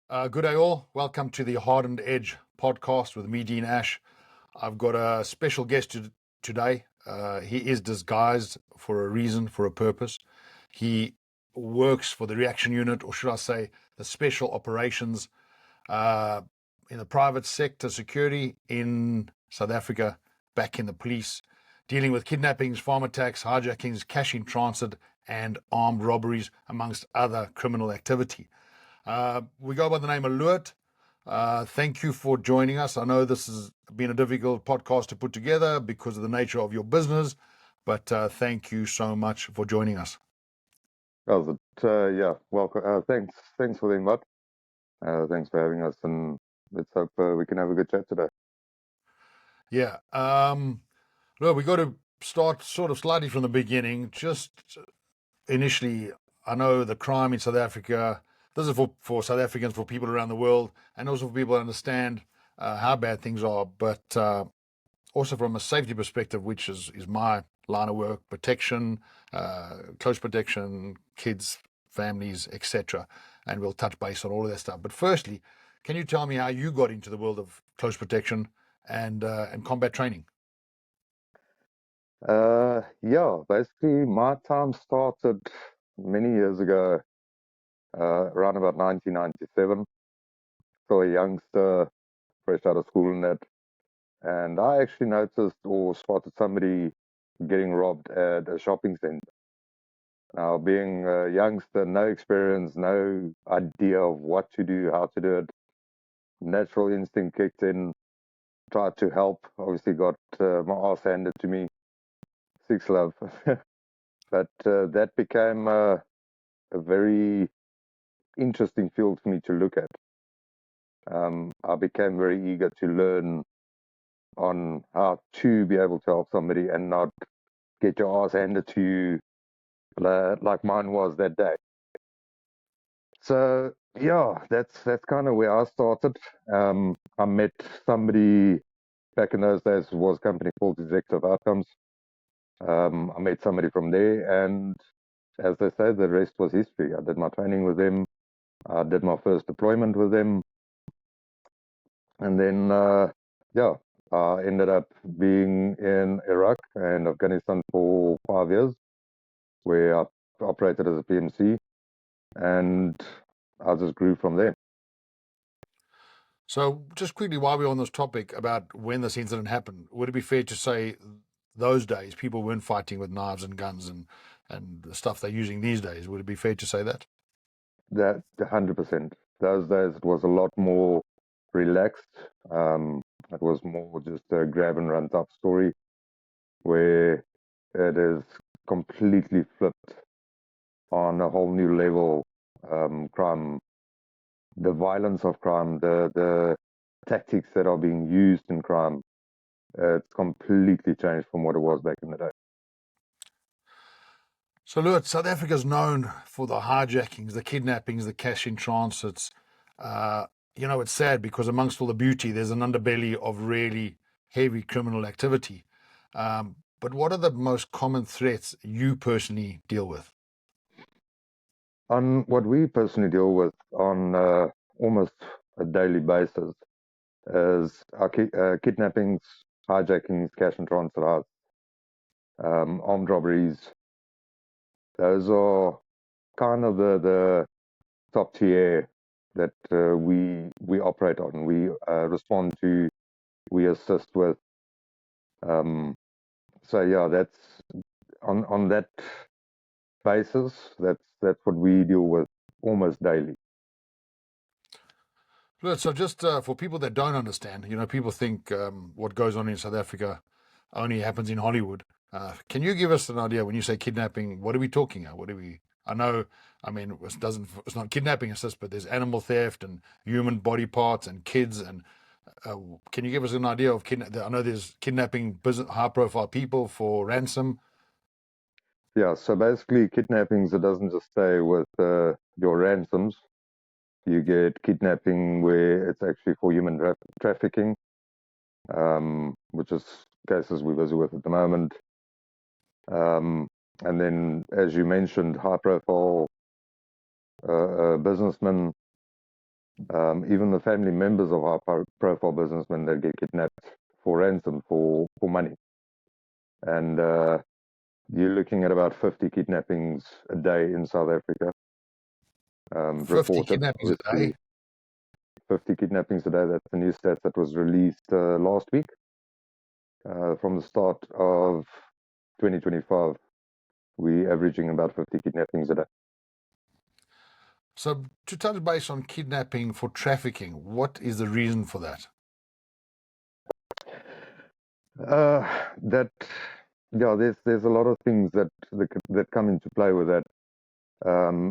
Good day, all. Welcome to the Hardened Edge Podcast with me, Dean Ash. I've got a special guest today. He is disguised for a reason, for a purpose. He works for the reaction unit, or should I say, the special operations uh, in the private sector security in South Africa, back in the police, dealing with kidnappings, farm attacks, hijackings, cash in transit, and armed robberies, amongst other criminal activity. We go by the name of Lood. Thank you for joining us. I know this has been a difficult podcast to put together because of the nature of your business, but thank you so much for joining us. Yeah, welcome. Thanks for the invite. Thanks for having us, and let's hope we can have a good chat today. Yeah. Look, we got to start sort of slightly from the beginning. Just initially, I know the crime in South Africa. This is for South Africans, for people around the world, and also for people to understand how bad things are. But also from a safety perspective, which is my line of work, protection, close protection, kids, families, etc. And we'll touch base on all of that stuff. But firstly, can you tell me how you got into the world of close protection and combat training? Yeah, basically, my time started many years ago, around about 1997. So a youngster, fresh out of school and that, and I actually noticed or spotted somebody getting robbed at a shopping center. Now, being a youngster, no experience, no idea of what to do, how to do it, natural instinct kicked in, tried to help. Obviously, got my ass handed to me, six love. But that became a very interesting field for me to look at. I became very eager to learn on how to be able to help somebody and not get your ass handed to you like mine was that day. So yeah, that's kind of where I started. I met somebody back in those days. It was a company called Executive Outcomes. I met somebody from there, and as they say, the rest was history. I did my training with them. I did my first deployment with them, and then yeah, I ended up being in Iraq and Afghanistan for 5 years, where I operated as a PMC, and I just grew from there. So, just quickly, while we're on this topic about when this incident happened, would it be fair to say those days people weren't fighting with knives and guns and the stuff they're using these days? Would it be fair to say that? That 100%. Those days it was a lot more relaxed. It was more just a grab and run type story, where it is completely flipped on a whole new level. Crime, the violence of crime, the tactics that are being used in crime, it's completely changed from what it was back in the day. So, look, South Africa's known for the hijackings, the kidnappings, the cash in transits. Uh, it's sad because amongst all the beauty, there's an underbelly of really heavy criminal activity. But what are the most common threats you personally deal with? On what we personally deal with on almost a daily basis is kidnappings, hijackings, cash and transit heists, armed robberies. Those are kind of the top tier that we operate on. We respond to, we assist with. Um, so yeah, that's on that basis. That's what we deal with almost daily. Look, so just for people that don't understand, people think what goes on in South Africa only happens in Hollywood. Can you give us an idea when you say kidnapping? What are we talking about? What do we? I know. I mean, it's not kidnapping assist, but there's animal theft and human body parts and kids. And can you give us an idea of kidnap? I know there's kidnapping business, high-profile people for ransom. Yeah, so basically, kidnappings, it doesn't just stay with your ransoms. You get kidnapping where it's actually for human trafficking, which is cases we're busy with at the moment. And then, as you mentioned, high profile businessmen, Even the family members of our profile businessmen that get kidnapped for ransom for money. And you're looking at about 50 kidnappings a day in South Africa. 50 Reported, kidnappings a obviously, day. 50 kidnappings a day. That's the new stats that was released last week. From the start of 2025, we're averaging about 50 kidnappings a day. So to touch base on kidnapping for trafficking, what is the reason for that? There's a lot of things that come into play with that.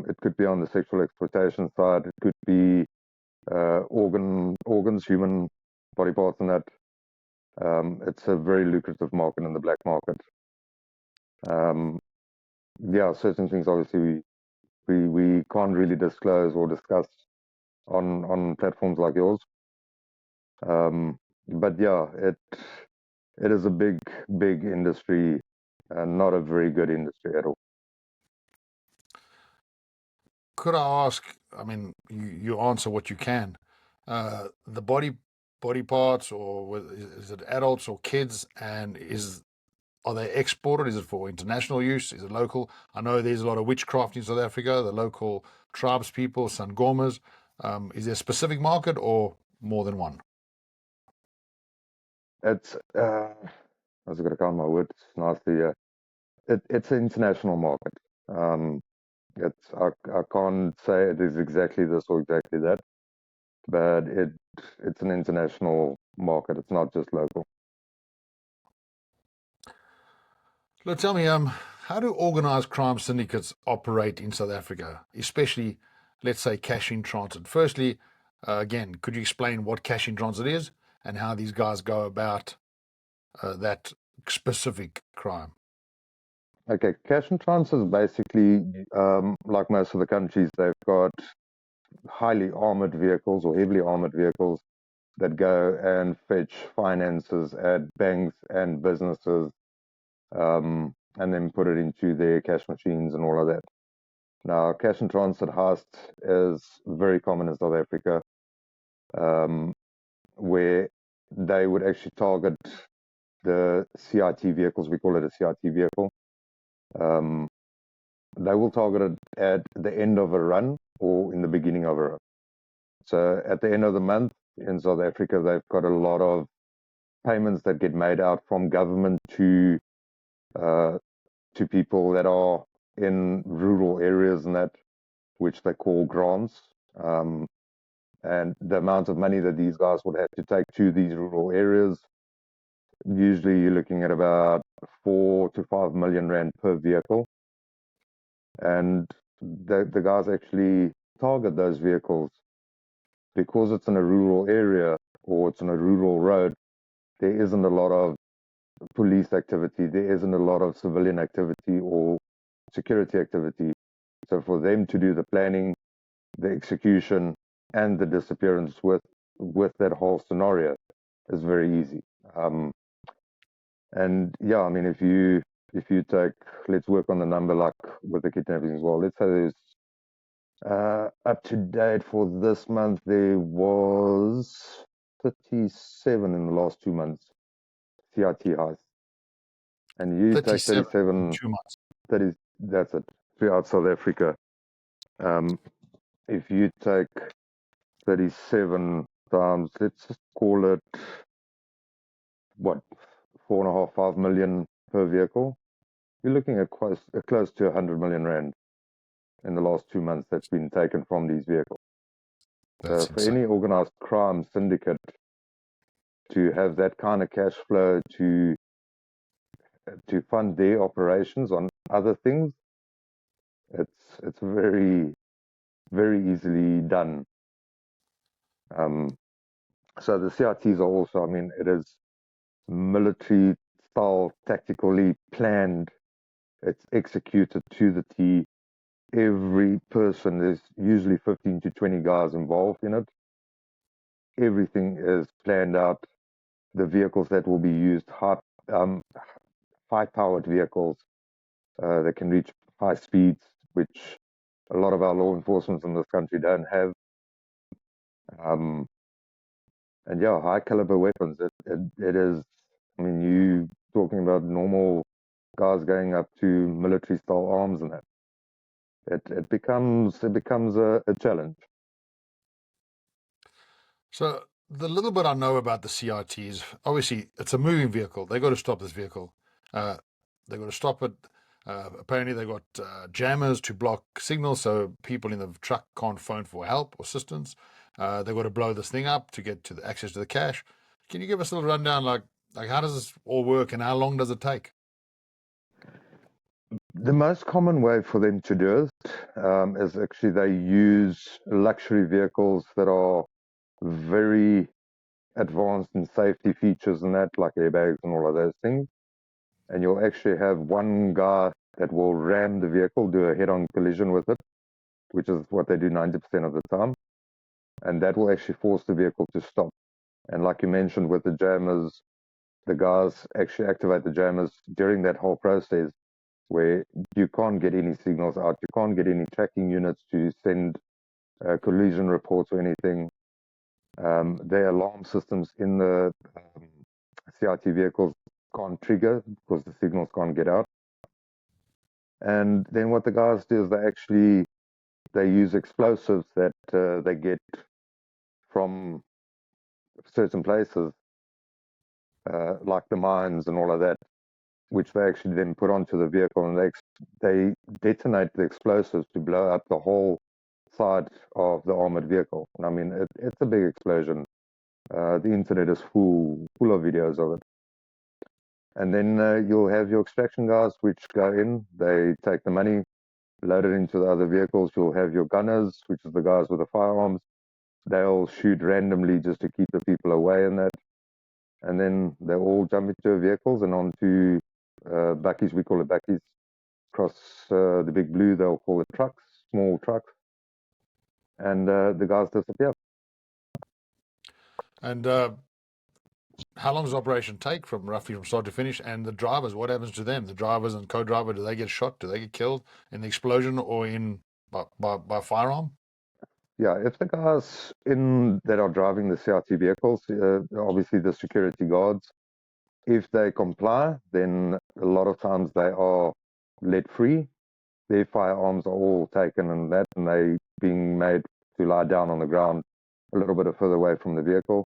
It could be on the sexual exploitation side. It could be organs, human body parts, and that. It's a very lucrative market in the black market. Certain things obviously we can't really disclose or discuss on platforms like yours. But yeah, it is a big industry and not a very good industry at all. Could I ask, I mean, you answer what you can. The body parts, or is it adults or kids, and are they exported? Is it for international use? Is it local? I know there's a lot of witchcraft in South Africa, the local tribes people, Sangomas. Is there a specific market or more than one? It's I was going to count my words nicely. It's an international market. I can't say it is exactly this or exactly that, but it's an international market. It's not just local. Look, tell me, how do organized crime syndicates operate in South Africa, especially, let's say, cash in transit? Firstly, again, could you explain what cash in transit is and how these guys go about that specific crime? Okay, cash and transit is basically like most of the countries. They've got highly armored vehicles or heavily armored vehicles that go and fetch finances at banks and businesses, and then put it into their cash machines and all of that. Now, cash and transit heist is very common in South Africa, where they would actually target the CIT vehicles. We call it a CIT vehicle. They will target it at the end of a run or in the beginning of a run. So at the end of the month in South Africa, they've got a lot of payments that get made out from government to people that are in rural areas and that, which they call grants. And the amount of money that these guys would have to take to these rural areas, usually you're looking at about 4 to 5 million rand per vehicle. And the guys actually target those vehicles because it's in a rural area or it's on a rural road. There isn't a lot of police activity, there isn't a lot of civilian activity or security activity. So for them to do the planning, the execution, and the disappearance with that whole scenario is very easy. And yeah, I mean, if you take, let's work on the number like with the kidnapping as well. Let's say there's up to date for this month, there was 37 in the last 2 months, CIT heists. And you take 37, 2 months. 30, that's it, throughout South Africa. If you take 37 times, let's just call it, what, 4.5, 5 million per vehicle, you're looking at close to 100 million rand in the last 2 months that's been taken from these vehicles. That's So for insane. any organized crime syndicate to have that kind of cash flow to fund their operations on other things, it's very, very easily done. So the CRTs are also, I mean, it is military style, tactically planned. It's executed to the T. Every person, there's usually 15 to 20 guys involved in it. Everything is planned out. The vehicles that will be used, high-powered vehicles that can reach high speeds, which a lot of our law enforcement in this country don't have. Um, and yeah, high caliber weapons. It is. I mean, you talking about normal guys going up to military style arms and that. It becomes a challenge. So the little bit I know about the CRT is obviously it's a moving vehicle. They got to stop this vehicle. Uh, they got to stop it. Apparently, they got jammers to block signals so people in the truck can't phone for help or assistance. They got to blow this thing up to get to the access to the cash. Can you give us a little rundown, like how does this all work and how long does it take? The most common way for them to do it is actually they use luxury vehicles that are very advanced in safety features and that, like airbags and all of those things. And you'll actually have one guy that will ram the vehicle, do a head-on collision with it, which is what they do 90% of the time. And that will actually force the vehicle to stop. And like you mentioned with the jammers, the guys actually activate the jammers during that whole process where you can't get any signals out, you can't get any tracking units to send collision reports or anything. Their alarm systems in the CRT vehicles can't trigger because the signals can't get out. And then what the guys do is they use explosives that they get from certain places, like the mines and all of that, which they actually then put onto the vehicle, and they detonate the explosives to blow up the whole side of the armored vehicle. And I mean, it's a big explosion. The internet is full of videos of it. And then you'll have your extraction guys, which go in, they take the money, load it into the other vehicles. You'll have your gunners, which is the guys with the firearms. They'll shoot randomly just to keep the people away in that. And then they all jump into vehicles and onto buckies. We call it buckies. Across the big blue, they'll call it trucks, small trucks. And the guys disappear. And how long does the operation take from roughly from start to finish? And the drivers, what happens to them? The drivers and co-driver, do they get shot? Do they get killed in the explosion or in by firearm? Yeah, if the guys in that are driving the CRT vehicles, obviously the security guards, if they comply, then a lot of times they are let free. Their firearms are all taken and that, and they being made to lie down on the ground a little bit further away from the vehicle.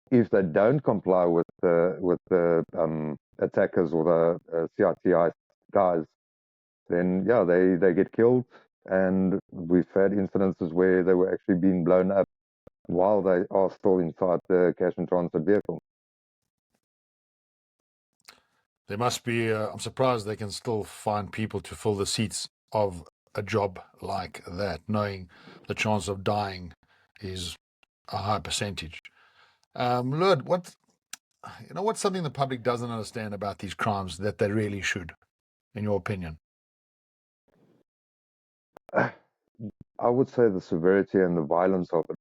If they don't comply with the attackers or the CRTI guys, then yeah, they get killed. And we've had incidences where they were actually being blown up while they are still inside the cash and transit vehicle. There must be, I'm surprised they can still find people to fill the seats of a job like that, knowing the chance of dying is a high percentage. Lood, what's something the public doesn't understand about these crimes that they really should, in your opinion? I would say the severity and the violence of it.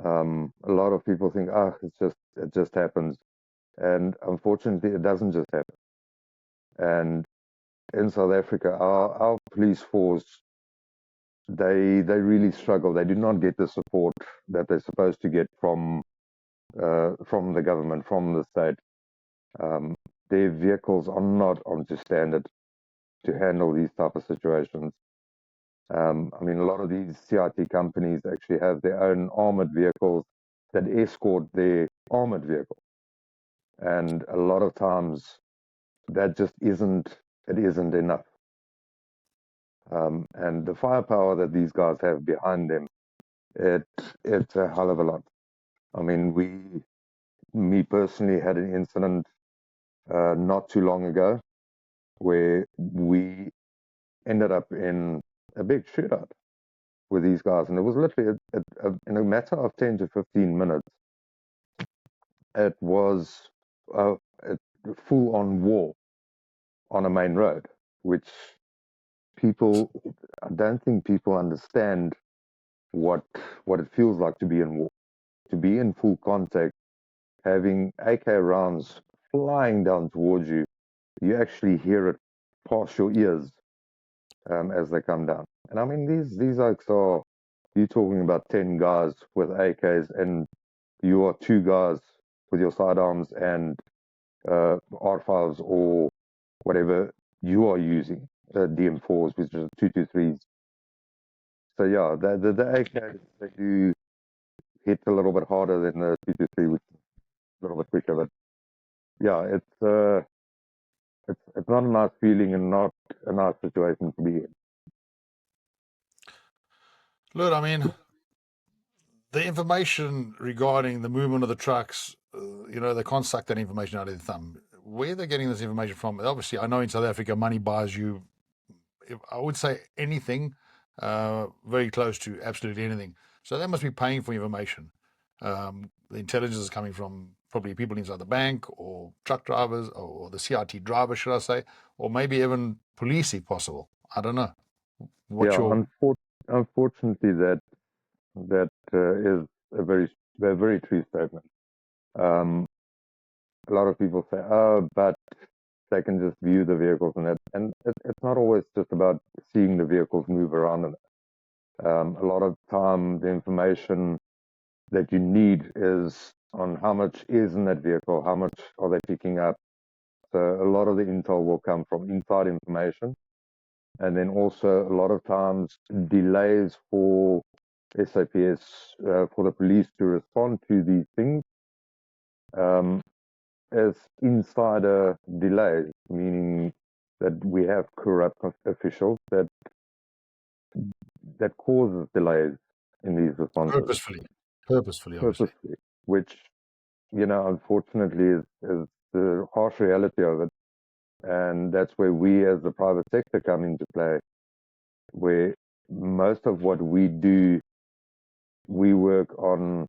A lot of people think, it just happens, and unfortunately, it doesn't just happen. And in South Africa, our police force, they really struggle. They do not get the support that they're supposed to get from the government, from the state. Um, their vehicles are not on to standard to handle these type of situations. I mean, a lot of these CRT companies actually have their own armored vehicles that escort their armored vehicle, and a lot of times that just isn't enough. And the firepower that these guys have behind them, it it's a hell of a lot. I mean, me personally, had an incident not too long ago where we ended up in a big shootout with these guys, and it was literally in a matter of 10 to 15 minutes. It was a full-on war on a main road, which people, I don't think people understand what it feels like to be in war, to be in full contact, having AK rounds flying down towards you. You actually hear it pass your ears as they come down. And I mean, these oaks are you're talking about 10 guys with AKs, and you are 2 guys with your sidearms and R5s or whatever you are using, DM4s, which is 223s. So yeah, the AKs, they do hit a little bit harder than the 223, which is a little bit quicker. But yeah, it's not a nice feeling and not a nice situation to be in. Look, I mean, the information regarding the movement of the trucks, they can't suck that information out of their thumb. Where they're getting this information from? Obviously, I know in South Africa, money buys you, I would say, anything, very close to absolutely anything. So they must be paying for information. The intelligence is coming from probably people inside the bank or truck drivers or the CRT drivers, should I say, or maybe even police if possible. I don't know. What's Yeah, your unfortunately, that is a very true statement. Um, a lot of people say, "Oh, but they can just view the vehicles," and it's not always just about seeing the vehicles move around. A lot of time, the information that you need is on how much is in that vehicle, how much are they picking up. So a lot of the intel will come from inside information, and then also a lot of times delays for SAPS, for the police to respond to these things, as insider delays, meaning that we have corrupt officials that causes delays in these responses purposefully, obviously. purposely, which unfortunately is the harsh reality of it, and that's where we as the private sector come into play, where most of what we do, we work on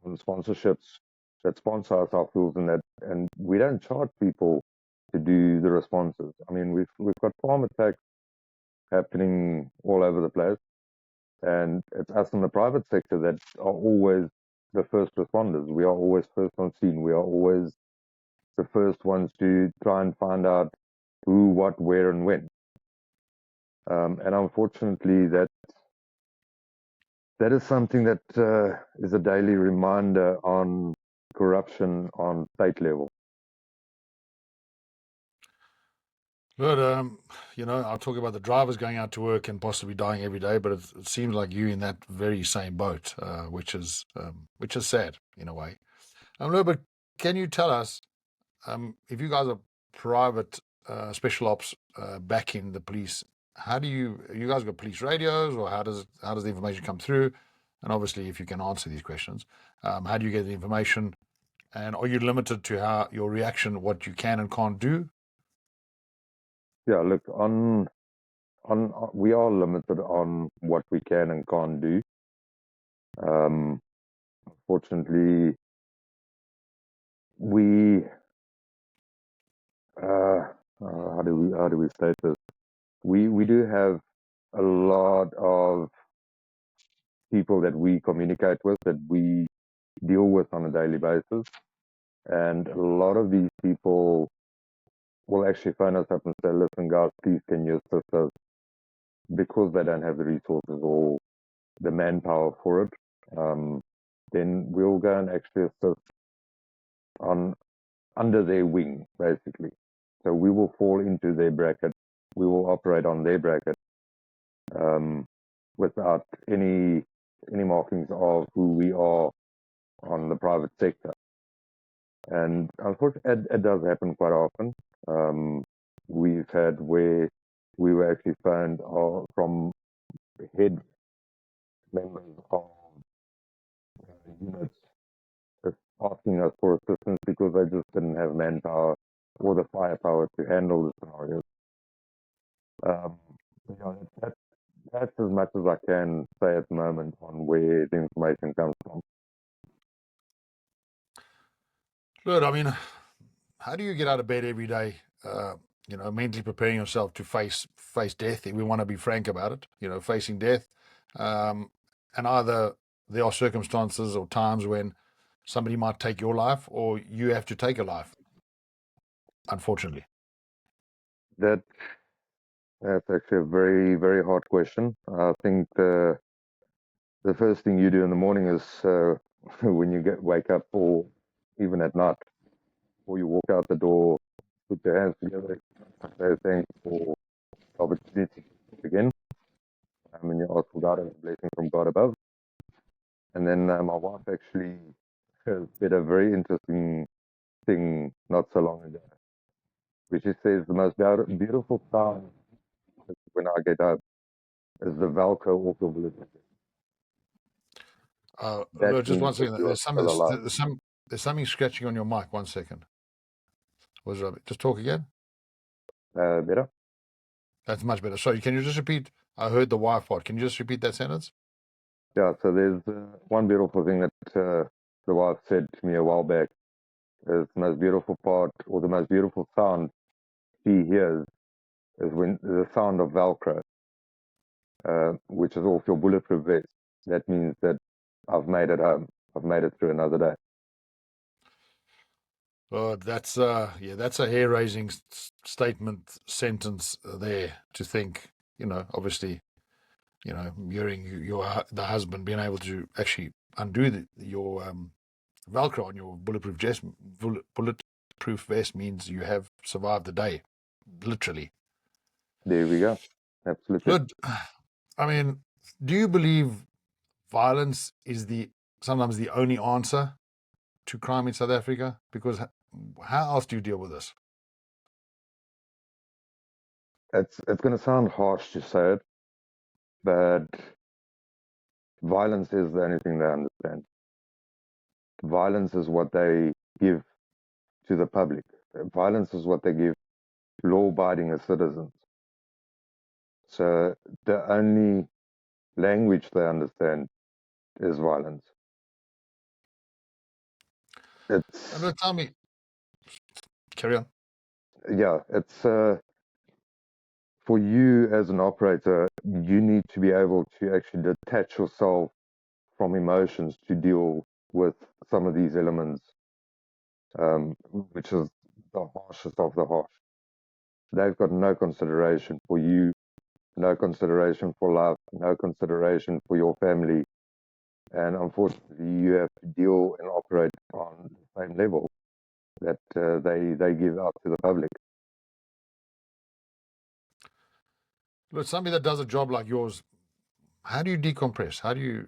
sponsorships that sponsor our softwares, and we don't charge people to do the responses. I mean, we've got farm attacks happening all over the place, and it's us in the private sector that are always the first responders. We are always first on scene. We are always the first ones to try and find out who, what, where, and when. And unfortunately, that is something that is a daily reminder on corruption on state level. But I'll talk about the drivers going out to work and possibly dying every day, but it seems like you in that very same boat, which is sad in a way. But can you tell us, if you guys are private special ops back in the police, how do you guys got police radios, or how does the information come through? And obviously, if you can answer these questions, how do you get the information? And are you limited to how your reaction, what you can and can't do? Yeah, look, we are limited on what we can and can't do. Fortunately, we how do we state this? We do have a lot of people that we communicate with, that we deal with on a daily basis, and a lot of these people will actually phone us up and say, "Listen, guys, please can you assist us?" Because they don't have the resources or the manpower for it. Then we'll go and actually assist on under their wing, basically. So we will fall into their bracket. We will operate on their bracket, without any markings of who we are on the private sector. And unfortunately, it does happen quite often. We've had where we were actually phoned from head members of units asking us for assistance because they just didn't have manpower or the firepower to handle the scenarios. That's as much as I can say at the moment on where the information comes from. Good. I mean, how do you get out of bed every day? Mentally preparing yourself to face death. We want to be frank about it. Facing death, and either there are circumstances or times when somebody might take your life, or you have to take a life. Unfortunately, That's actually a very, very hard question. I think the first thing you do in the morning is when you wake up, or even at night, or you walk out the door, put your hands together, say thanks for the opportunity to begin, and you ask for guidance and blessing from God above. And then my wife actually did a very interesting thing not so long ago, which she says the most beautiful sound when I get up is the Velcro off your bulletproof. That Look, just one means that second. you are still alive. There's something scratching on your mic. 1 second. Was it? Just talk again. Better? That's much better. Sorry, can you just repeat? I heard the wife part. Can you just repeat that sentence? Yeah, so there's one beautiful thing that the wife said to me a while back. Is the most beautiful part, or the most beautiful sound she hears, is when the sound of Velcro, which is off your bulletproof vest. That means that I've made it home. I've made it through another day. Oh, that's that's a hair-raising statement sentence there. To think, obviously, hearing the husband being able to actually undo your Velcro on your bulletproof vest means you have survived the day, literally. There we go. Absolutely. Good. I mean, do you believe violence is sometimes the only answer to crime in South Africa? Because how else do you deal with this? It's going to sound harsh to say it, but violence is the only thing they understand. Violence is what they give to the public. Violence is what they give law-abiding citizens. So the only language they understand is violence. It's Tell me, carry on. yeah, it's for you as an operator, you need to be able to actually detach yourself from emotions to deal with some of these elements, which is the harshest of the harsh. They've got no consideration for you, no consideration for life, no consideration for your family. And unfortunately, you have to deal and operate on the same level that they give out to the public. Look, somebody that does a job like yours, how do you decompress? How do you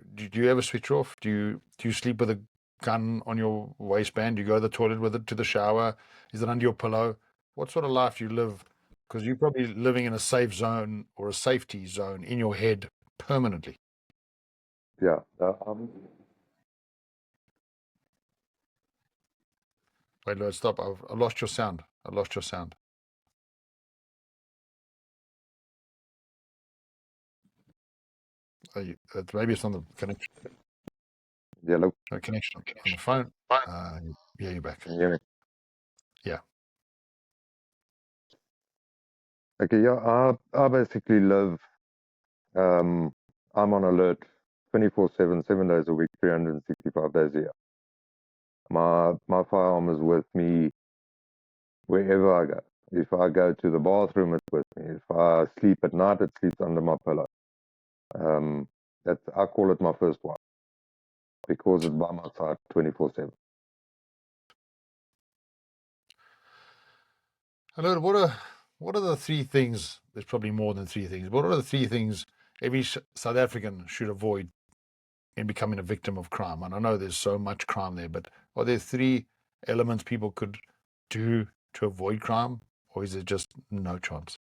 ever switch off? Do you sleep with a gun on your waistband? Do you go to the toilet with it, to the shower? Is it under your pillow? What sort of life do you live? Because you're probably living in a safe zone or a safety zone in your head permanently. Yeah. Wait, Lord, stop. I lost your sound. I lost your sound. Maybe it's on the connection. Yeah, look, Connection on the phone. Yeah, you're back. can you hear me? Yeah. Okay, yeah, I basically live, I'm on alert 24/7, 7 days a week, 365 days a year. My firearm is with me wherever I go. If I go to the bathroom, it's with me. If I sleep at night, it sleeps under my pillow. I call it my first one because it's by my side 24/7. Hello, what are the three things? There's probably more than three things. What are the three things every South African should avoid in becoming a victim of crime? And I know there's so much crime there, but are there three elements people could do to avoid crime, or is it just no chance?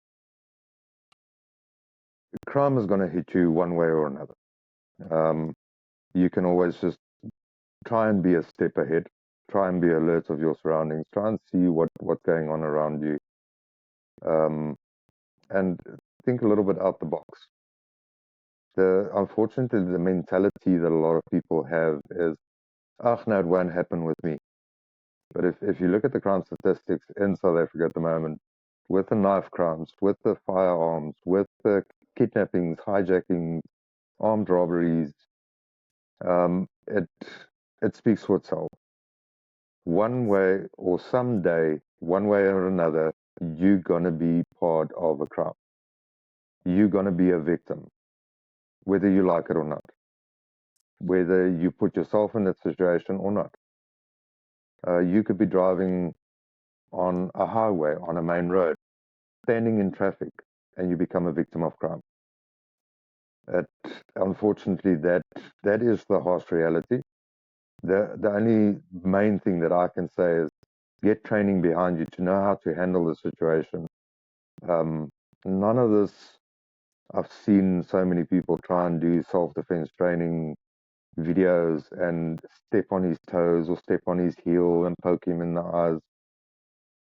Crime is going to hit you one way or another. You can always just try and be a step ahead. Try and be alert of your surroundings. Try and see what's going on around you. And think a little bit out the box. Unfortunately, the mentality that a lot of people have is, no, it won't happen with me. But if you look at the crime statistics in South Africa at the moment, with the knife crimes, with the firearms, with the kidnappings, hijackings, armed robberies, it speaks for itself. One way or someday, one way or another, you're gonna be part of a crime. You're gonna be a victim, whether you like it or not. whether you put yourself in that situation or not. You could be driving on a highway, on a main road, standing in traffic, and you become a victim of crime. Unfortunately, that is the harsh reality. The only main thing that I can say is get training behind you to know how to handle the situation. None of this, I've seen so many people try and do self-defense training videos and step on his toes or step on his heel and poke him in the eyes.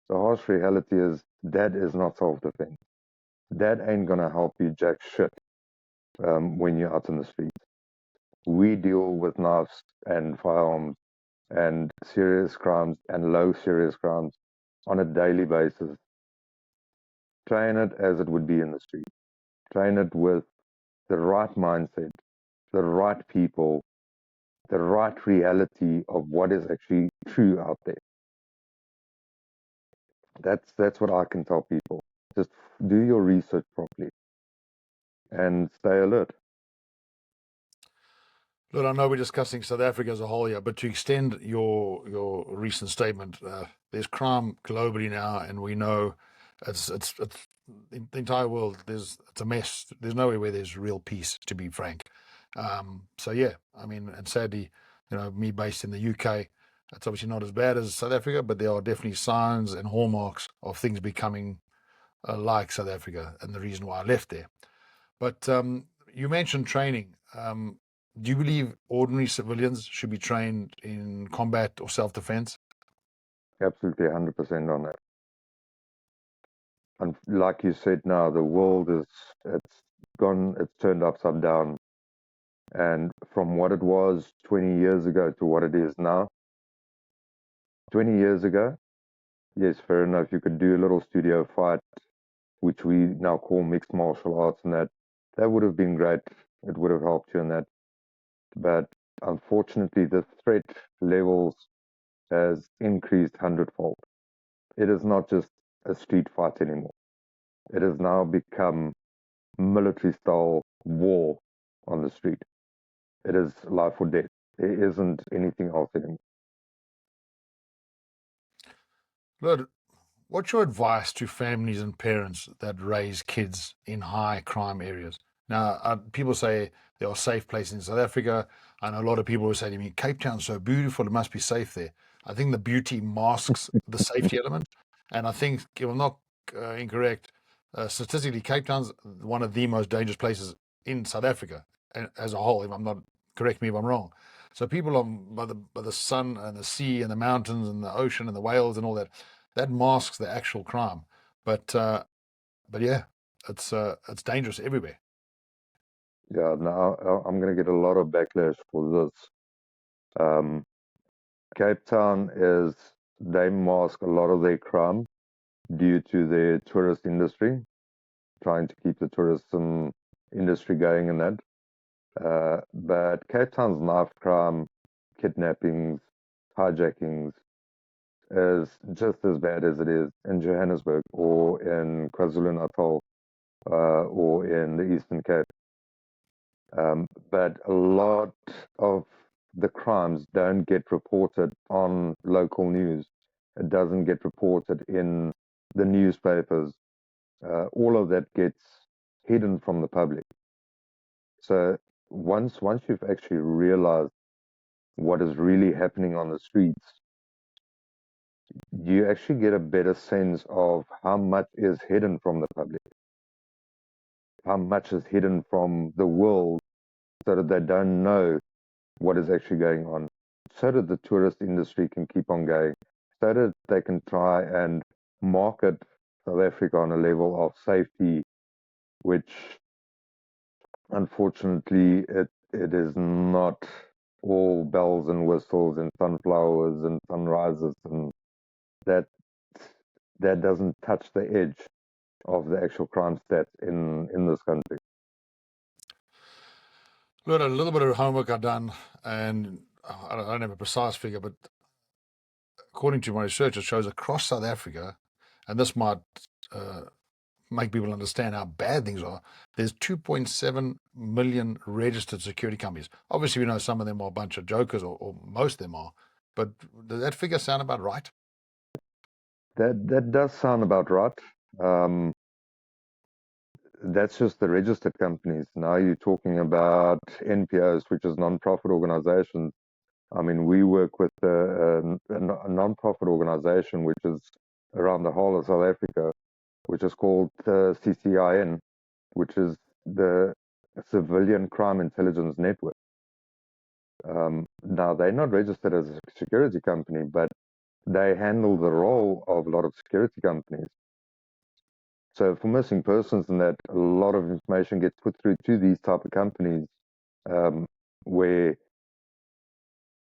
The harsh reality is that is not self-defense. That ain't gonna help you jack shit when you're out in the streets. We deal with knives and firearms and serious crimes and low serious crimes on a daily basis. Train it as it would be in the street. Train it with the right mindset, the right people, the right reality of what is actually true out there. That's what I can tell people. Just do your research properly and stay alert. Look, I know we're discussing South Africa as a whole here, but to extend your recent statement, there's crime globally now, and we know it's in the entire world. It's a mess. There's nowhere where there's real peace, to be frank. So yeah, I mean, and sadly, me based in the UK, it's obviously not as bad as South Africa, but there are definitely signs and hallmarks of things becoming like South Africa, and the reason why I left there. But you mentioned training. Do you believe ordinary civilians should be trained in combat or self-defense? Absolutely 100% on that. And like you said now, the world it's turned upside down. And from what it was 20 years ago to what it is now, 20 years ago, yes, fair enough, you could do a little studio fight, which we now call mixed martial arts, and that would have been great. It would have helped you in that. But unfortunately, the threat levels has increased hundredfold. It is not just a street fight anymore. It has now become military-style war on the street. It is life or death. There isn't anything else anymore. Look, what's your advice to families and parents that raise kids in high crime areas? Now, people say there are safe places in South Africa. I know a lot of people who say to me, Cape Town's so beautiful, it must be safe there. I think the beauty masks the safety element. And I think, if I'm not incorrect, statistically, Cape Town's one of the most dangerous places in South Africa as a whole. If I'm not, correct me if I'm wrong. So people are by the sun and the sea and the mountains and the ocean and the whales and all that masks the actual crime. But yeah, it's dangerous everywhere. Yeah, now I'm going to get a lot of backlash for this. Cape Town they mask a lot of their crime due to their tourist industry, trying to keep the tourism industry going and that. But Cape Town's knife crime, kidnappings, hijackings is just as bad as it is in Johannesburg or in KwaZulu-Natal or in the Eastern Cape. But a lot of the crimes don't get reported on local news. It doesn't get reported in the newspapers. All of that gets hidden from the public. So once you've actually realized what is really happening on the streets, you actually get a better sense of how much is hidden from the public, how much is hidden from the world, so that they don't know what is actually going on, so that the tourist industry can keep on going, so that they can try and market South Africa on a level of safety, which unfortunately it is not all bells and whistles and sunflowers and sunrises, and that doesn't touch the edge of the actual crime stats in this country. Look, a little bit of homework I've done, and I don't have a precise figure, but according to my research, it shows across South Africa, and this might make people understand how bad things are, there's 2.7 million registered security companies. Obviously, we know some of them are a bunch of jokers, or most of them are. But does that figure sound about right? That does sound about right. That's just the registered companies. Now you're talking about NPOs, which is non-profit organizations. I mean, we work with a non-profit organization which is around the whole of South Africa, which is called CCIN, which is the Civilian Crime Intelligence Network. Now, they're not registered as a security company, but they handle the role of a lot of security companies. So for missing persons and that, a lot of information gets put through to these type of companies, where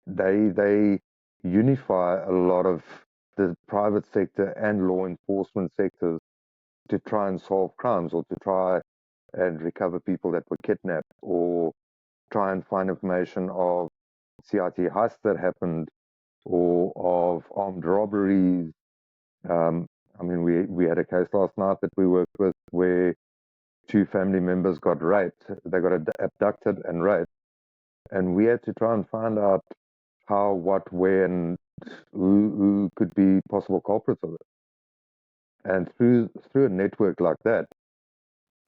they unify a lot of the private sector and law enforcement sectors to try and solve crimes, or to try and recover people that were kidnapped, or try and find information of CRT heists that happened, or of armed robberies. I mean, we had a case last night that we worked with where two family members got raped. They got abducted and raped. And we had to try and find out how, what, where, and who could be possible culprits of it. And through a network like that,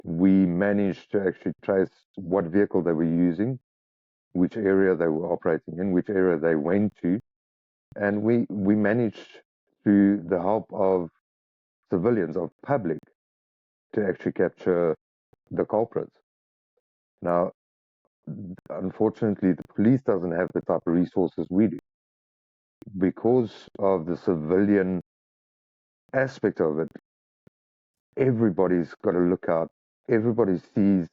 we managed to actually trace what vehicle they were using, which area they were operating in, which area they went to. And we managed, through the help of civilians, of public, to actually capture the culprits. Now, unfortunately, the police doesn't have the type of resources we do. Because of the civilian aspect of it, everybody's got to look out. Everybody sees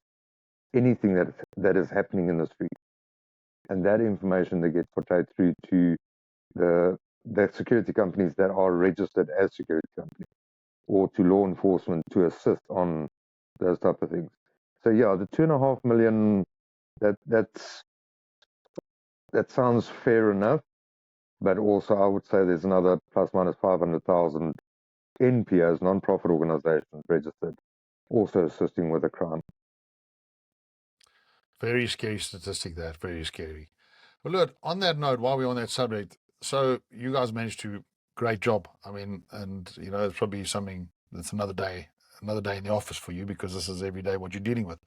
anything that is happening in the street. And that information that gets portrayed through to the security companies that are registered as security companies, or to law enforcement to assist on those type of things. So yeah, the 2.5 million, that sounds fair enough, but also I would say there's another plus minus 500,000 NPOs, non-profit organizations registered, also assisting with the crime. Very scary statistic, that. Very scary. Well, look, on that note, while we're on that subject, so you guys managed to, great job. I mean, and it's probably something that's another day in the office for you, because this is every day what you're dealing with.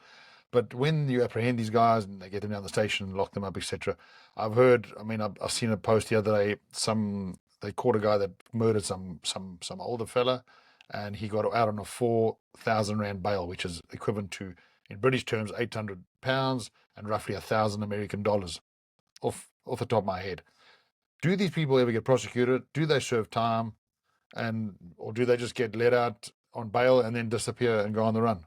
But when you apprehend these guys and they get them down the station, lock them up, etc., I've heard. I mean, I've seen a post the other day. They caught a guy that murdered some older fella, and he got out on a 4,000 rand bail, which is equivalent to, in British terms, £800 and roughly $1,000 off the top of my head. Do these people ever get prosecuted? Do they serve time, or do they just get let out on bail and then disappear and go on the run?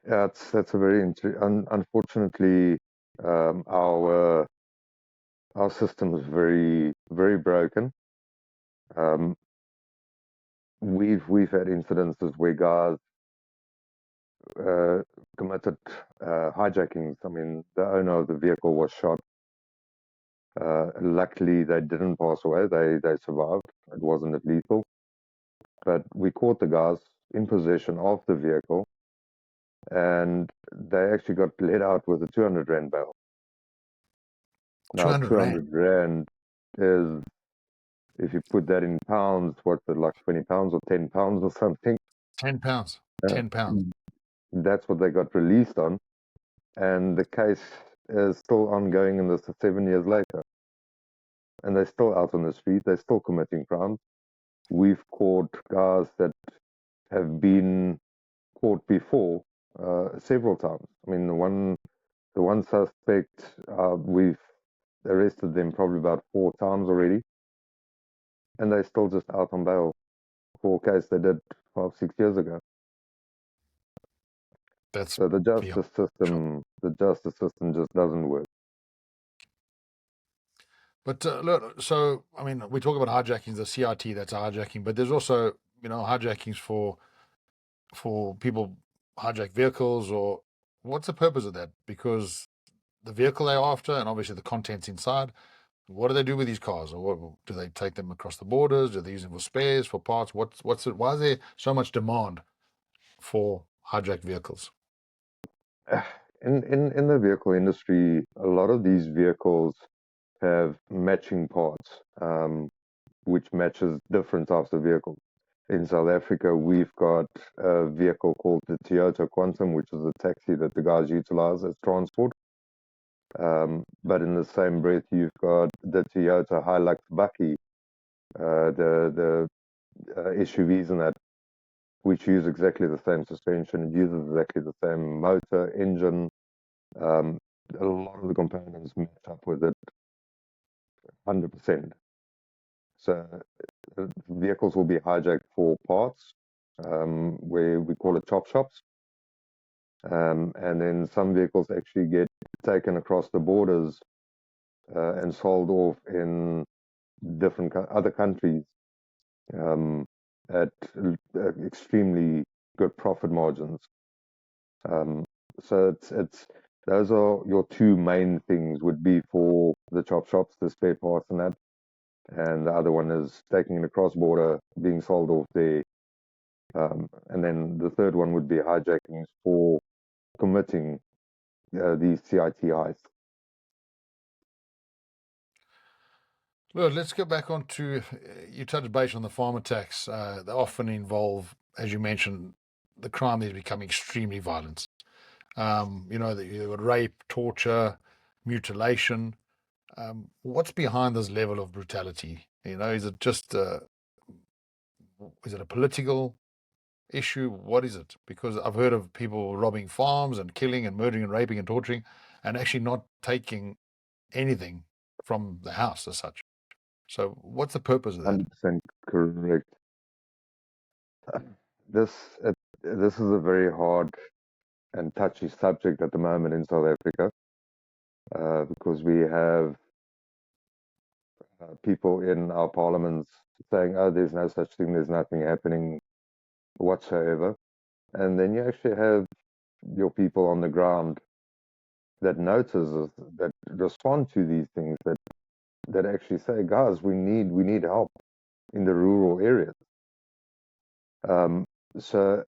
Yeah, that's a very unfortunately, our system is very, very broken. We've had incidences where guys committed hijackings. I mean, the owner of the vehicle was shot. Luckily, they didn't pass away. They survived. It wasn't lethal. But we caught the guys in possession of the vehicle, and they actually got let out with a 200 rand bail. Now, 200 200 rand is, if you put that in pounds, what's it, like 20 pounds or 10 pounds or something? £10. Uh, £10. That's what they got released on. And the case is still ongoing, and this is 7 years later. And they're still out on the street. They're still committing crimes. We've caught guys that have been caught before, several times. I mean, the one suspect, we've arrested them probably about 4 times already, and they're still just out on bail for a case they did 5-6 years ago. So the justice system just doesn't work. But look, so I mean, we talk about hijackings, the CRT, that's a hijacking, but there's also hijackings for people hijack vehicles, or what's the purpose of that? Because the vehicle they're after, and obviously the contents inside. What do they do with these cars? Or what, do they take them across the borders? Do they use them for spares, for parts? What's it? Why is there so much demand for hijacked vehicles? In the vehicle industry, a lot of these vehicles have matching parts, which matches different types of vehicles. In South Africa, we've got a vehicle called the Toyota Quantum, which is a taxi that the guys utilize as transport. But in the same breath, you've got the Toyota Hilux Bucky, the SUVs in that, which use exactly the same suspension, it uses exactly the same motor, engine. A lot of the components match up with it 100%. So vehicles will be hijacked for parts, where we call it chop shops. And then some vehicles actually get taken across the borders and sold off in different other countries at extremely good profit margins. So it's those are your two main things would be for the chop shops, the spare parts and that. And the other one is taking it across border, being sold off there. And then the third one would be hijackings for committing these CIT heists. Look, let's get back on to, you touched base on the farm attacks. They often involve, as you mentioned, the crime is becoming extremely violent. You've got rape, torture, mutilation. What's behind this level of brutality? Is it just, is it a political issue? What is it? Because I've heard of people robbing farms and killing and murdering and raping and torturing and actually not taking anything from the house as such. So what's the purpose of that? 100% correct. This this is a very hard and touchy subject at the moment in South Africa, because we have people in our parliaments saying, "Oh, there's no such thing. There's nothing happening whatsoever," and then you actually have your people on the ground that notice, that respond to these things, that actually say, "Guys, we need help in the rural areas." So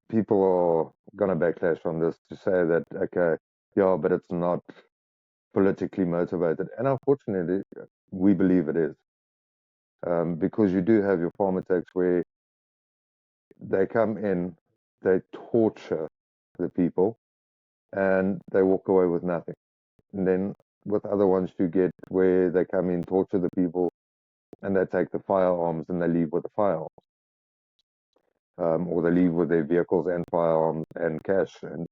people are going to backlash on this to say that, okay, yeah, but it's not politically motivated. And unfortunately, we believe it is. Because you do have your farm attacks where they come in, they torture the people, and they walk away with nothing. And then with other ones you get where they come in, torture the people, and they take the firearms and they leave with the firearms. Or they leave with their vehicles and firearms and cash. And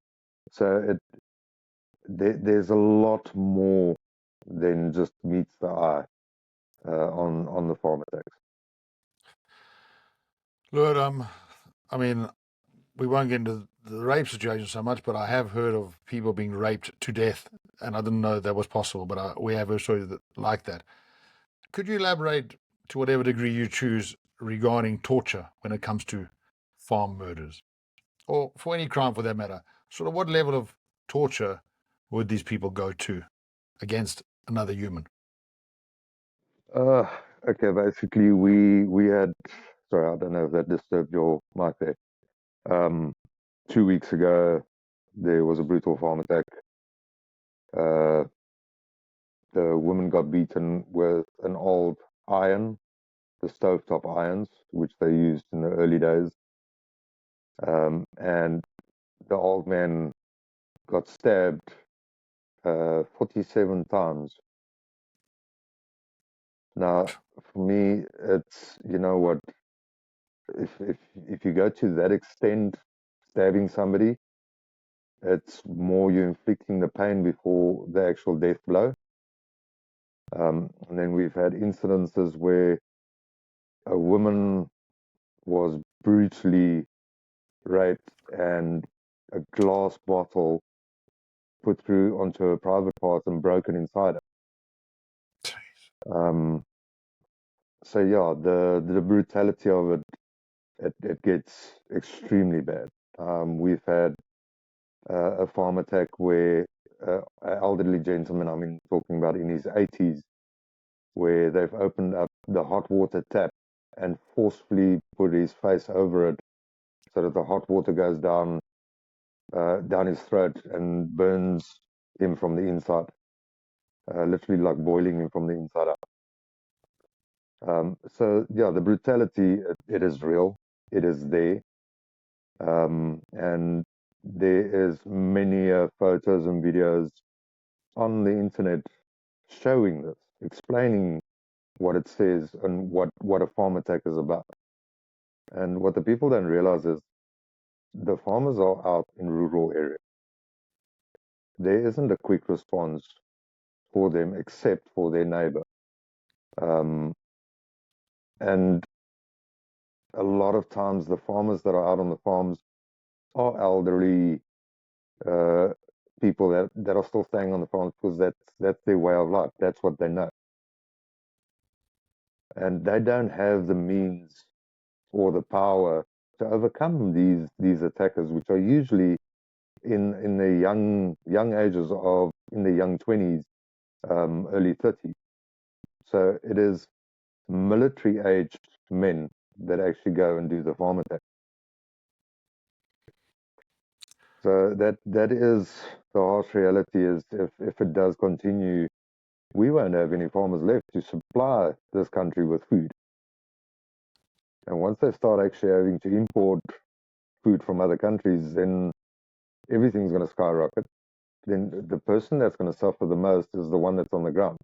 so there's a lot more than just meets the eye on the farm attacks. Lord, I mean, we won't get into the rape situation so much, but I have heard of people being raped to death, and I didn't know that was possible, but we have a story like that. Could you elaborate to whatever degree you choose regarding torture when it comes to farm murders, or for any crime for that matter? Sort of what level of torture would these people go to against another human? Okay, basically we had, sorry, I don't know if that disturbed your mic there. 2 weeks ago, there was a brutal farm attack. Uh, the woman got beaten with an old iron, the stovetop irons, which they used in the early days. And the old man got stabbed 47 times. Now, for me, it's, you know what, if you go to that extent, stabbing somebody, it's more you inflicting the pain before the actual death blow. And then we've had incidences where a woman was brutally raped and a glass bottle put through onto her private parts and broken inside it. So yeah, the brutality of it gets extremely bad. We've had a farm attack where an elderly gentleman, I mean, talking talking about in his 80s, where they've opened up the hot water tap and forcefully put his face over it so that the hot water goes down his throat and burns him from the inside, literally like boiling him from the inside out. So yeah, the brutality, it is real. It is there. And there is many photos and videos on the internet showing this, explaining what it says and what a farm attack is about. And what the people don't realize is the farmers are out in rural areas. There isn't a quick response for them except for their neighbor. And a lot of times the farmers that are out on the farms are elderly people that are still staying on the farms because that's their way of life. That's what they know. And they don't have the means or the power to overcome these attackers, which are usually in the young ages of in the young 20s, early 30s. So it is military aged men that actually go and do the farm attack. So that is the harsh reality. Is if it does continue, we won't have any farmers left to supply this country with food. And once they start actually having to import food from other countries, then everything's going to skyrocket. Then the person that's going to suffer the most is the one that's on the ground.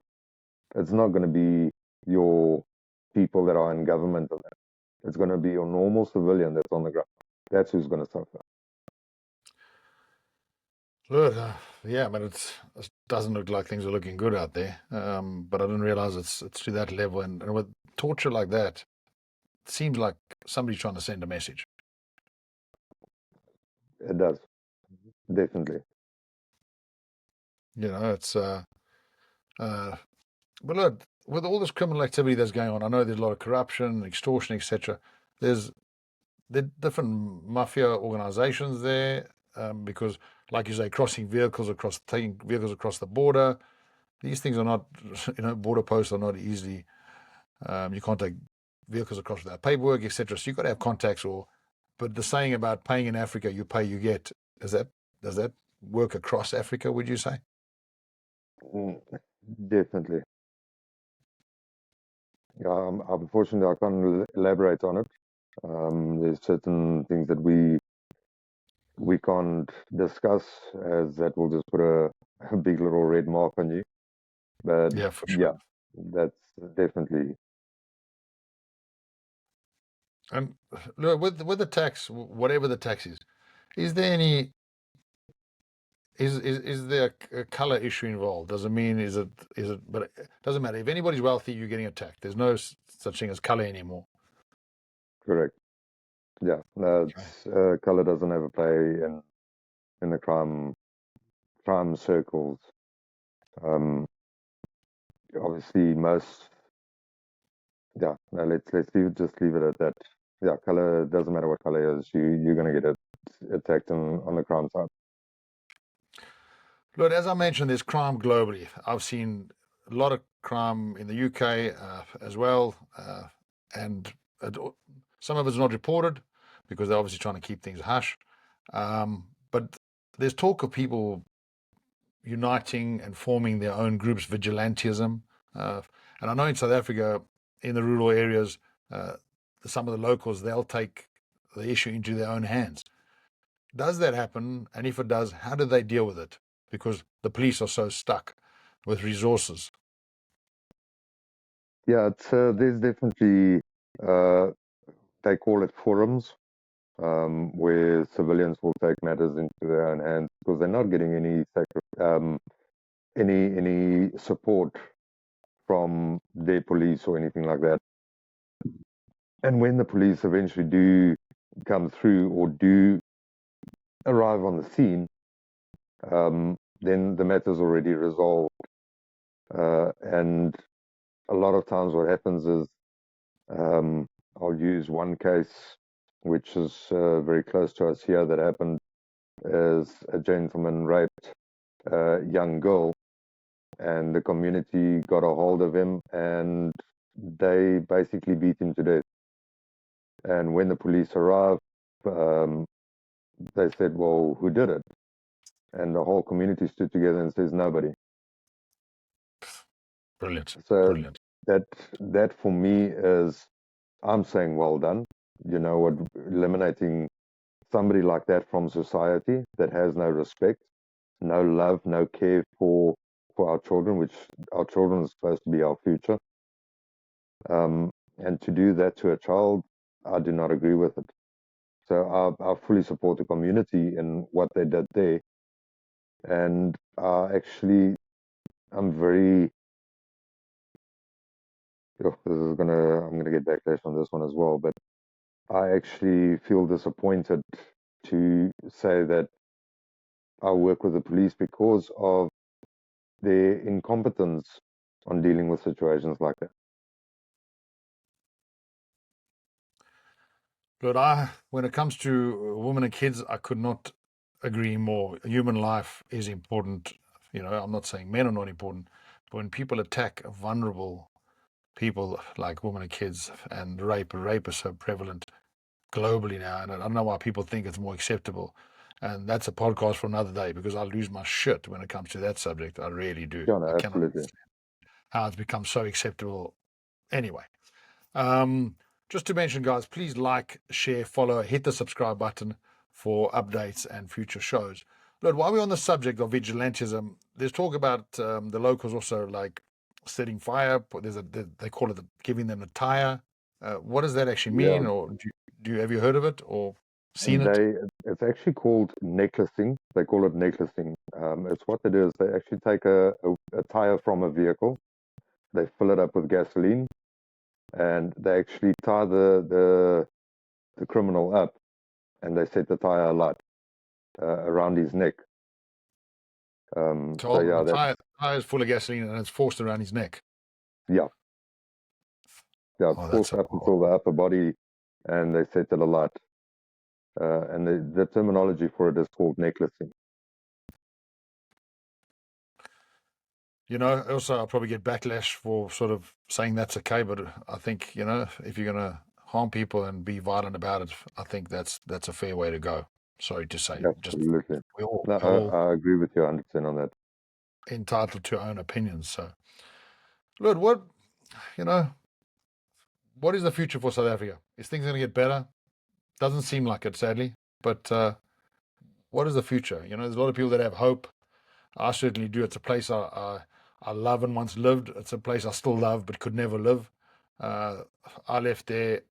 It's not going to be your people that are in government or that. It's going to be your normal civilian that's on the ground. That's who's going to suffer. Look, yeah, but it doesn't look like things are looking good out there. But I didn't realize it's to that level, and with torture like that, it seems like somebody's trying to send a message. It does, definitely. You know, it's but look, with all this criminal activity that's going on, I know there's a lot of corruption, extortion, etc. There's different mafia organizations there, because, like you say, taking vehicles across the border. These things are not, border posts are not easy. You can't take vehicles across without paperwork, etc. So you've got to have contacts. But the saying about paying in Africa, you pay, you get, does that work across Africa? Would you say? Definitely. Yeah, unfortunately, I can't elaborate on it. There's certain things that we can't discuss, as that will just put a big little red mark on you. But Yeah, for sure. yeah, that's definitely. And look, with the tax, whatever the tax is there any? Is there a color issue involved? Does it mean is it? But it doesn't matter. If anybody's wealthy, you're getting attacked. There's no such thing as color anymore. Correct. Yeah, no, it's, color doesn't have a play in the crime circles. Obviously, most. Yeah, no, just leave it at that. Yeah, color doesn't matter what color is. You're gonna get attacked on the crime side. Look, as I mentioned, there's crime globally. I've seen a lot of crime in the UK as well, and some of it's not reported because they're obviously trying to keep things hush. But there's talk of people uniting and forming their own groups, vigilantism. And I know in South Africa, in the rural areas, some of the locals, they'll take the issue into their own hands. Does that happen? And if it does, how do they deal with it? Because the police are so stuck with resources. Yeah, it's there's definitely they call it forums, where civilians will take matters into their own hands because they're not getting any support from their police or anything like that. And when the police eventually do come through or do arrive on the scene, then the matter's already resolved. And a lot of times what happens is, I'll use one case which is very close to us here that happened, is a gentleman raped a young girl, and the community got a hold of him, and they basically beat him to death. And when the police arrived, they said, well, who did it? And the whole community stood together and says, nobody. Brilliant. So Brilliant. that for me is, I'm saying, well done. You know what, eliminating somebody like that from society that has no respect, no love, no care for our children, which our children are supposed to be our future. And to do that to a child, I do not agree with it. So I fully support the community in what they did there. And actually, I'm very, I'm gonna get backlash on this one as well, but I actually feel disappointed to say that I work with the police because of their incompetence on dealing with situations like that. But when it comes to women and kids, I could not agree more. Human life is important. I'm not saying men are not important, but when people attack vulnerable people like women and kids, and rape is so prevalent globally now, and I don't know why people think it's more acceptable. And that's a podcast for another day, because I lose my shit when it comes to that subject. I really do. Yeah, no, I cannot absolutely. understand how it's become so acceptable. Anyway, just to mention, guys, please like, share, follow, hit the subscribe button for updates and future shows. Look, while we're on the subject of vigilantism, there's talk about the locals also like setting fire. They call it giving them a tire. What does that actually Yeah, mean, or have you heard of it or seen it? it's actually called necklacing. They call it necklacing. It's what they do is they actually take a tire from a vehicle, they fill it up with gasoline, and they actually tie the criminal up, and they set the tire alight around his neck. So So yeah, the that's tire is full of gasoline and it's forced around his neck. yeah, it's Oh, that's forced so up until the horrible. upper body, and they set it alight. And the terminology for it is called necklacing. Also, I'll probably get backlash for sort of saying that's okay, but I think, if you're going to harm people and be violent about it, I think that's a fair way to go. Sorry to say. Just Absolutely. we're all, No, we're all I agree with you 100% on that. entitled to our own opinions. So, Lord, you know, what is the future for South Africa? Is things going to get better? Doesn't seem like it, sadly. But what is the future? There's a lot of people that have hope. I certainly do. It's a place I love and once lived. It's a place I still love but could never live. Uh, I left there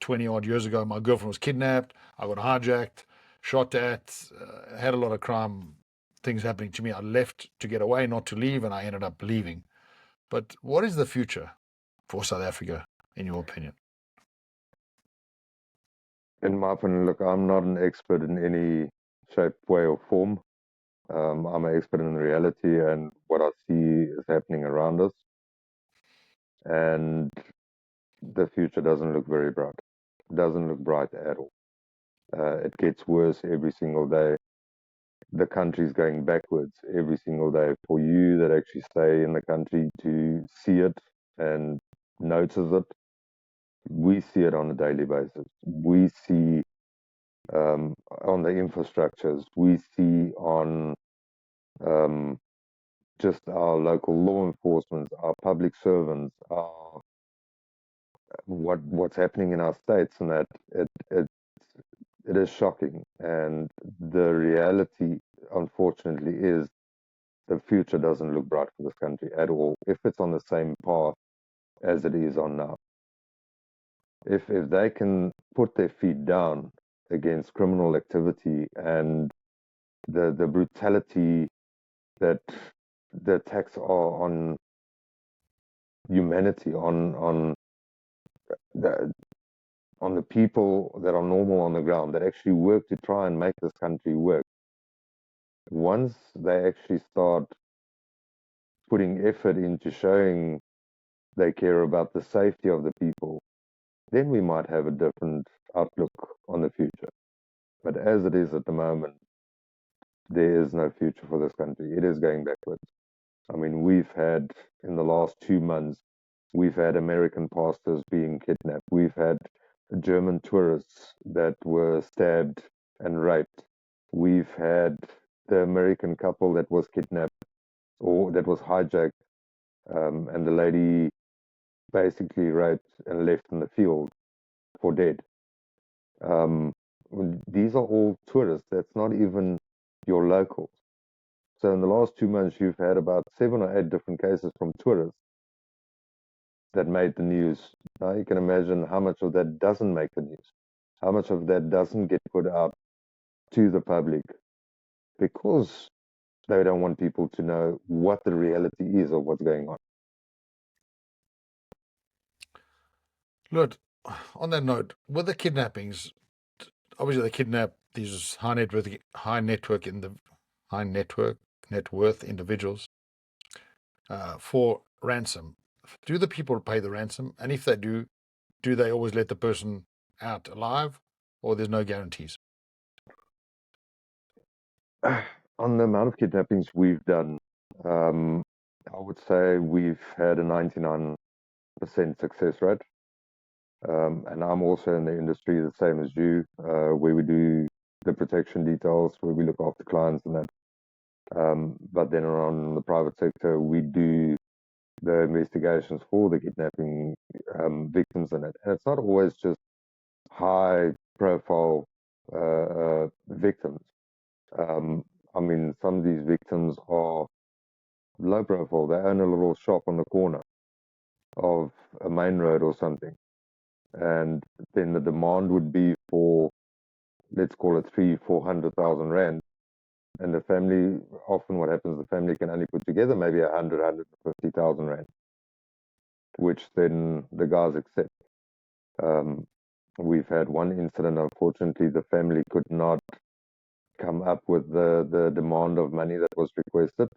20 odd years ago. My girlfriend was kidnapped. I got hijacked, shot at, had a lot of crime things happening to me. I left to get away, not to leave, and I ended up leaving. But what is the future for South Africa, in your opinion? In my opinion, look, I'm not an expert in any shape, way, or form. I'm an expert in reality and what I see is happening around us. And the future doesn't look very bright. It doesn't look bright at all. It gets worse every single day. The country's going backwards every single day. For you that actually stay in the country to see it and notice it, we see it on a daily basis. We see on the infrastructures, we see on just our local law enforcement, our public servants, our what's happening in our states, and that it is shocking. And the reality, unfortunately, is the future doesn't look bright for this country at all. If it's on the same path as it is on now, if they can put their feet down against criminal activity and the brutality that the attacks are on humanity, the on the people that are normal on the ground, that actually work to try and make this country work. Once they actually start putting effort into showing they care about the safety of the people, then we might have a different outlook on the future. But as it is at the moment, there is no future for this country. It is going backwards. I mean, we've had, in the last 2 months, we've had American pastors being kidnapped. We've had German tourists that were stabbed and raped. We've had the American couple that was kidnapped or that was hijacked, and the lady basically raped and left in the field for dead. Um, these are all tourists. That's not even your locals. So in the last 2 months, you've had about 7 or 8 different cases from tourists that made the news. Now you can imagine how much of that doesn't make the news, how much of that doesn't get put out to the public because they don't want people to know what the reality is of what's going on. Look, on that note, with the kidnappings, obviously they kidnap these net worth individuals for ransom. Do the people pay the ransom? And if they do they always let the person out alive, or there's no guarantees? On the amount of kidnappings we've done, I would say we've had a 99% success rate. And I'm also in the industry the same as you, where we do the protection details, where we look after clients and that. But then around the private sector, we do the investigations for the kidnapping victims in it. And it's not always just high profile victims. I mean, some of these victims are low profile. They own a little shop on the corner of a main road or something. And then the demand would be for, let's call it 300,000-400,000 rand. And the family, often what happens, the family can only put together maybe 150,000 rand, which then the guys accept. We've had one incident, unfortunately, the family could not come up with the demand of money that was requested,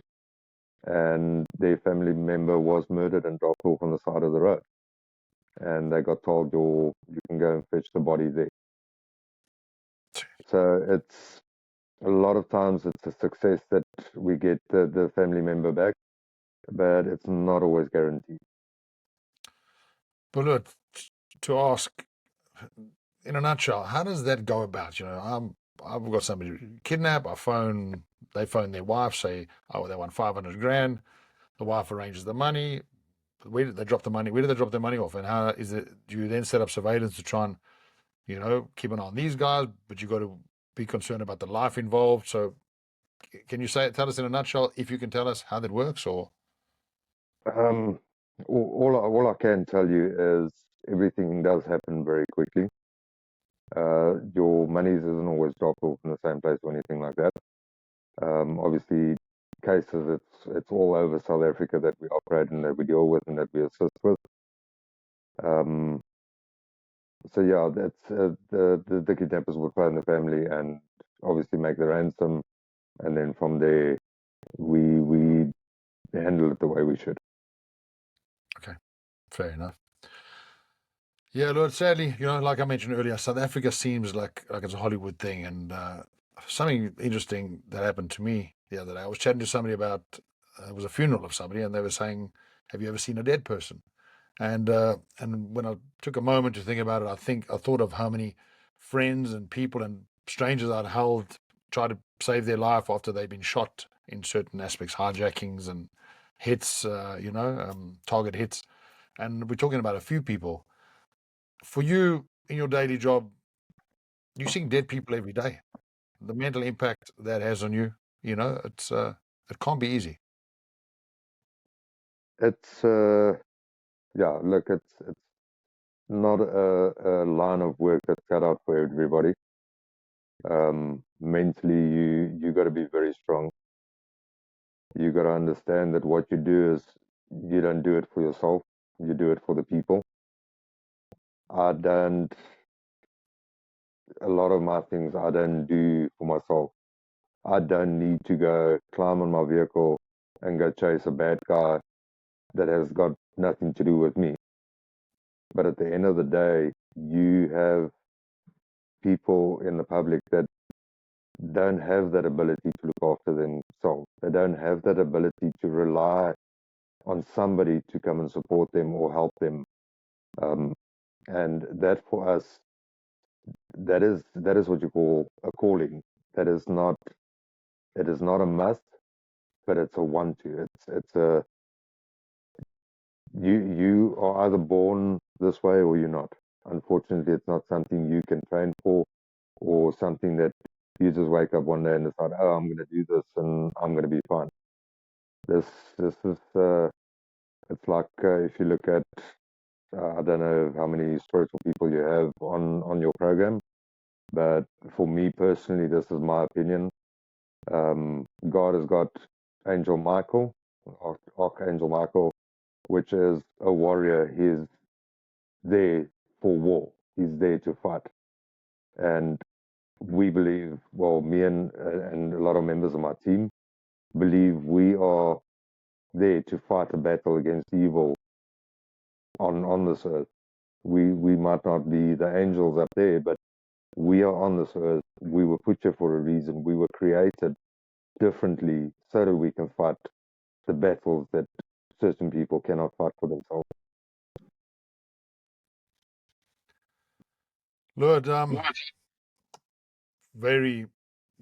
and their family member was murdered and dropped off on the side of the road. And they got told, you can go and fetch the body there. So it's a lot of times it's a success that we get the family member back, but it's not always guaranteed. But look, to ask, in a nutshell, how does that go about? I've got somebody kidnapped. They phone their wife, say, oh, they want 500 grand. The wife arranges the money. Where did they drop the money? Where do they drop their money off? And how is it? Do you then set up surveillance to try and, keep an eye on these guys? But you got to be concerned about the life involved. So, can you tell us in a nutshell, if you can tell us how that works, or? Um, all I can tell you is everything does happen very quickly. Your money isn't always dropped off in the same place or anything like that. Obviously, cases it's all over South Africa that we operate and that we deal with and that we assist with. So yeah, that's the kidnappers would phone the family and obviously make the ransom, and then from there we handle it the way we should. Okay, fair enough. Yeah, Lord, sadly, like I mentioned earlier, South Africa seems like it's a Hollywood thing. And something interesting that happened to me the other day, I was chatting to somebody about, it was a funeral of somebody, and they were saying, have you ever seen a dead person? And when I took a moment to think about it, I thought of how many friends and people and strangers I'd held try to save their life after they've been shot in certain aspects, hijackings and hits, target hits. And we're talking about a few people. For you, in your daily job, you're seeing dead people every day. The mental impact that has on you, it can't be easy. It's yeah, look, it's not a line of work that's cut out for everybody. Mentally, you got to be very strong. You got to understand that what you do is you don't do it for yourself. You do it for the people. I don't. A lot of my things I don't do for myself. I don't need to go climb on my vehicle and go chase a bad guy that has got nothing to do with me. But at the end of the day, you have people in the public that don't have that ability to look after themselves. They don't have that ability to rely on somebody to come and support them or help them. And that for us, that is what you call a calling. That is not it is not a must, but it's a want to. It's a you are either born this way or you're not. Unfortunately, it's not something you can train for, or something that you just wake up one day and decide, oh, I'm going to do this and I'm going to be fine. This is it's like if you look at I don't know how many spiritual people you have on your program, but for me personally, this is my opinion. God has got Angel Michael, Archangel Michael, which is a warrior. He's there for war. He's there to fight. And we believe, well, me and a lot of members of my team believe we are there to fight a battle against evil on this earth. We might not be the angels up there, but we are on this earth. We were put here for a reason. We were created differently so that we can fight the battles that certain people cannot fight for themselves. Lood,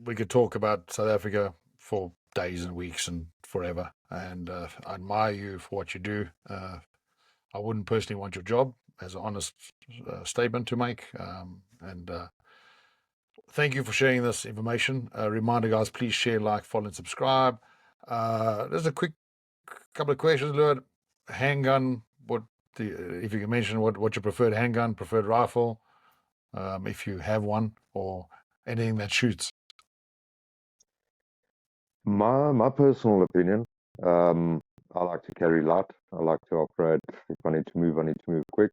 we could talk about South Africa for days and weeks and forever. And I admire you for what you do. I wouldn't personally want your job, as an honest statement to make. And thank you for sharing this information. Reminder, guys, please share, like, follow, and subscribe. There's a quick couple of questions, Lood. Handgun, if you can mention what your preferred handgun, preferred rifle, if you have one, or anything that shoots. My personal opinion, I like to carry light. I like to operate. If I need to move, I need to move quick.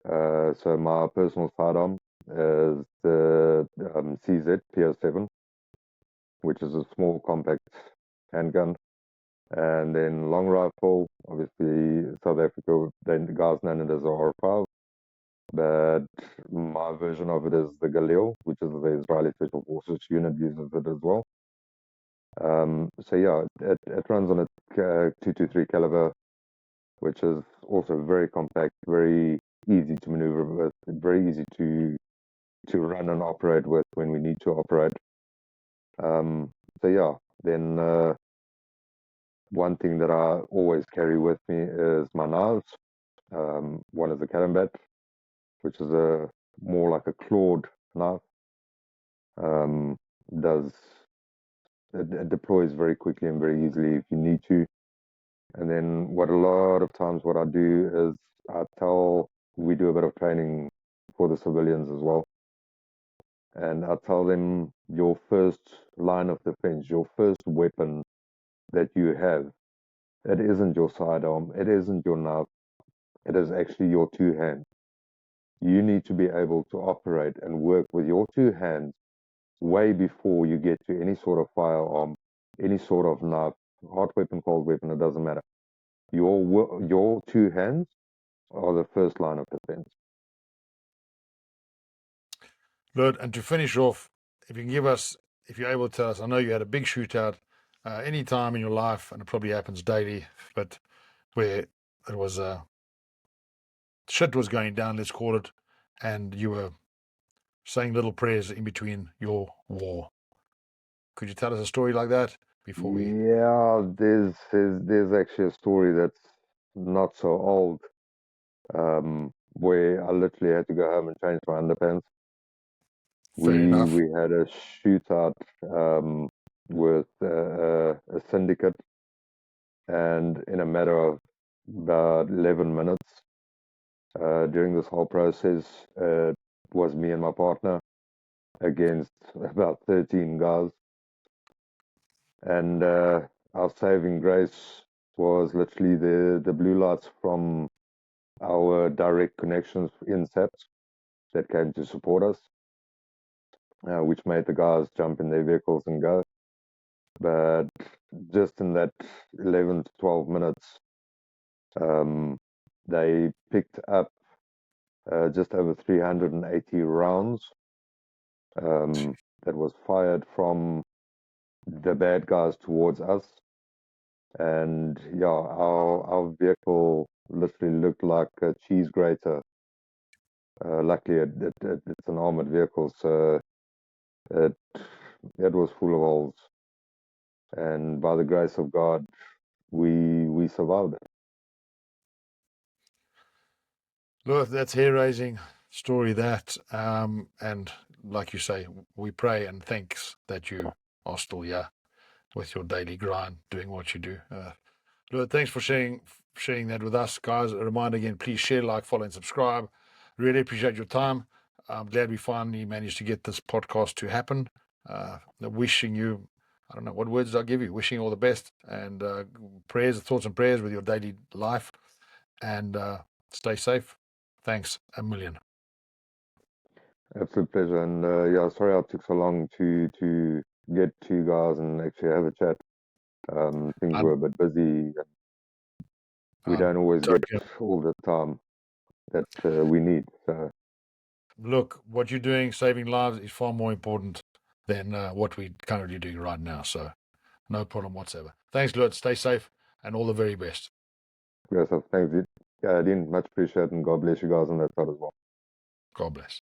So my personal sidearm is the CZ PS7, which is a small compact handgun. And then long rifle, obviously South Africa, then the guys known it as a R5. But my version of it is the Galil, which is the Israeli Special Forces unit uses it as well. So yeah, it runs on a 223 caliber, which is also very compact, very easy to maneuver with, very easy to run and operate with when we need to operate. So yeah, then one thing that I always carry with me is my knives. One is a Karambat, which is a more like a clawed knife. Does it deploys very quickly and very easily if you need to. And then what a lot of times what I do is we do a bit of training for the civilians as well. And I tell them your first line of defense, your first weapon that you have, it isn't your sidearm, it isn't your knife, it is actually your two hands. You need to be able to operate and work with your two hands way before you get to any sort of firearm, any sort of knife, hot weapon, cold weapon, it doesn't matter. Your two hands are the first line of defense. Lood, and to finish off, if you're able to tell us, I know you had a big shootout any time in your life, and it probably happens daily, but where it was shit was going down, let's call it, and you were saying little prayers in between your war. Could you tell us a story like that before we? Yeah, there's actually a story that's not so old, where I literally had to go home and change my underpants. Fair enough. We had a shootout with a syndicate, and in a matter of about 11 minutes, during this whole process, it was me and my partner against about 13 guys. And our saving grace was literally the blue lights from our direct connections in SAPs that came to support us, which made the guys jump in their vehicles and go. But just in that 11 to 12 minutes, they picked up just over 380 rounds that was fired from the bad guys towards us. And yeah, our vehicle literally looked like a cheese grater. Luckily, it's an armored vehicle, so it was full of holes. And by the grace of God, we survived it. Look, that's hair-raising story, that. And like you say, we pray and thanks that you are still here with your daily grind, doing what you do. Look, thanks for sharing that with us, guys. A reminder again, please share, like, follow, and subscribe. Really appreciate your time. I'm glad we finally managed to get this podcast to happen. Wishing you, I don't know what words I'll give you, wishing you all the best, and prayers, thoughts and prayers with your daily life, and stay safe. Thanks a million. Absolute pleasure. And yeah, sorry I took so long to get to you guys and actually have a chat. Things were a bit busy. We don't always get all the time that we need. So look, what you're doing, saving lives, is far more important than what we're currently doing right now. So no problem whatsoever. Thanks, Lood. Stay safe and all the very best. yeah, so thanks, Dean. Much appreciated, and God bless you guys on that side as well. God bless.